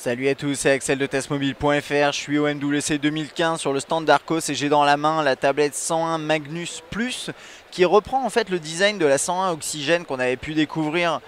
Salut à tous, c'est Axel de testmobile.fr. Je suis au MWC 2015 sur le stand d'Arcos et j'ai dans la main la tablette 101 Magnus Plus qui reprend en fait le design de la 101 Oxygène qu'on avait pu découvrir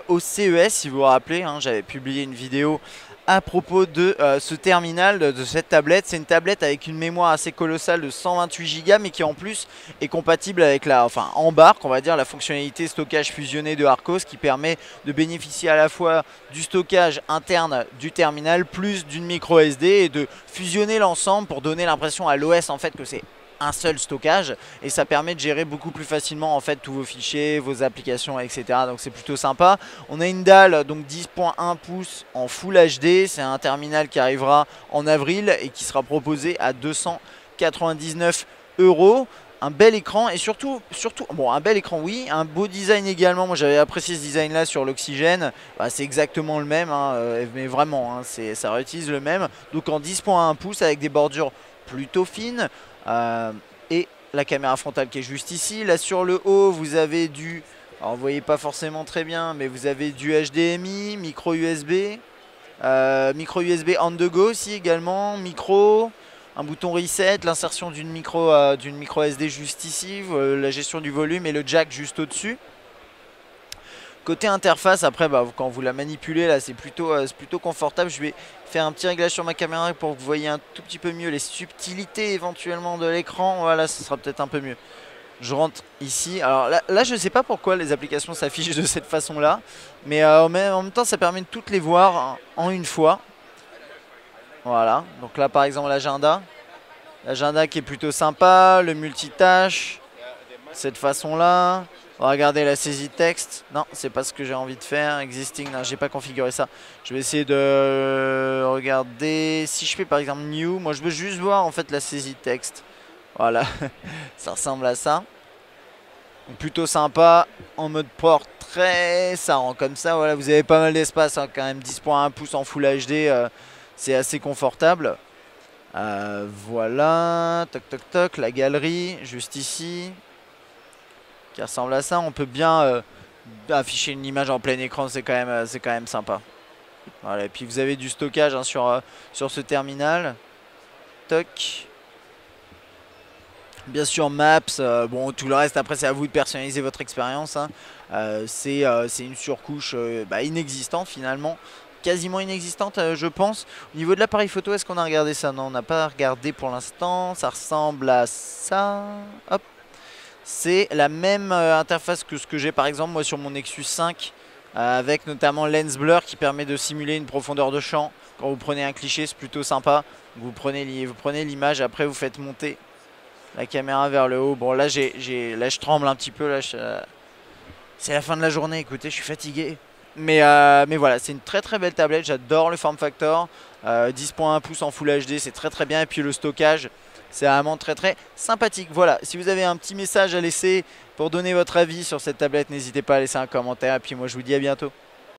au CES. Si vous vous rappelez, hein, j'avais publié une vidéo à propos de ce terminal, de cette tablette. C'est une tablette avec une mémoire assez colossale de 128 Go mais qui en plus est compatible avec embarque, on va dire, la fonctionnalité stockage fusionné de Arcos qui permet de bénéficier à la fois du stockage interne du terminal plus d'une micro SD et de fusionner l'ensemble pour donner l'impression à l'OS en fait que c'est un seul stockage, et ça permet de gérer beaucoup plus facilement en fait tous vos fichiers, vos applications, etc. Donc c'est plutôt sympa. On a une dalle donc 10.1 pouces en Full HD. C'est un terminal qui arrivera en avril et qui sera proposé à 299 €. Un bel écran et surtout, bon, un bel écran, oui, un beau design également. Moi j'avais apprécié ce design là sur l'Oxygène. C'est exactement le même, hein, mais vraiment, hein, ça réutilise le même. Donc en 10.1 pouces avec des bordures plutôt fines. Et la caméra frontale qui est juste ici. Là sur le haut vous avez du, alors vous voyez pas forcément très bien, mais vous avez du HDMI, micro USB, on the go aussi également, micro, un bouton reset, l'insertion d'une micro SD juste ici, la gestion du volume et le jack juste au dessus. Côté interface, après, quand vous la manipulez, là, c'est plutôt confortable. Je vais faire un petit réglage sur ma caméra pour que vous voyez un tout petit peu mieux les subtilités éventuellement de l'écran. Voilà, ce sera peut-être un peu mieux. Je rentre ici. Alors là je ne sais pas pourquoi les applications s'affichent de cette façon-là. Mais en même temps, ça permet de toutes les voir en une fois. Voilà. Donc là, par exemple, l'agenda. L'agenda qui est plutôt sympa. Le multitâche. De cette façon-là. Regardez la saisie de texte. Non, c'est pas ce que j'ai envie de faire. Existing, non, j'ai pas configuré ça. Je vais essayer de regarder. Si je fais par exemple New, moi je veux juste voir en fait la saisie de texte. Voilà, ça ressemble à ça. Donc, plutôt sympa. En mode portrait, ça rend comme ça. Voilà, vous avez pas mal d'espace, hein, quand même. 10.1 pouces en Full HD, c'est assez confortable. Voilà, toc toc toc, la galerie, juste ici. Qui ressemble à ça. On peut bien afficher une image en plein écran, c'est quand même sympa. Voilà, et puis vous avez du stockage, hein, sur ce terminal. Toc. Bien sûr Maps, bon tout le reste après c'est à vous de personnaliser votre expérience, hein. C'est une surcouche inexistante finalement. Quasiment inexistante, je pense. Au niveau de l'appareil photo, est-ce qu'on a regardé ça? Non, on n'a pas regardé pour l'instant. Ça ressemble à ça. Hop. C'est la même interface que ce que j'ai par exemple moi sur mon Nexus 5, avec notamment Lens Blur qui permet de simuler une profondeur de champ. Quand vous prenez un cliché, c'est plutôt sympa. Vous prenez l'image, après vous faites monter la caméra vers le haut. Bon là, là je tremble un petit peu. Là, c'est la fin de la journée, écoutez, je suis fatigué. Mais voilà, c'est une très très belle tablette. J'adore le form factor. 10.1 pouces en Full HD, c'est très très bien. Et puis le stockage, c'est vraiment très très sympathique. Voilà, si vous avez un petit message à laisser pour donner votre avis sur cette tablette, n'hésitez pas à laisser un commentaire. Et puis moi je vous dis à bientôt.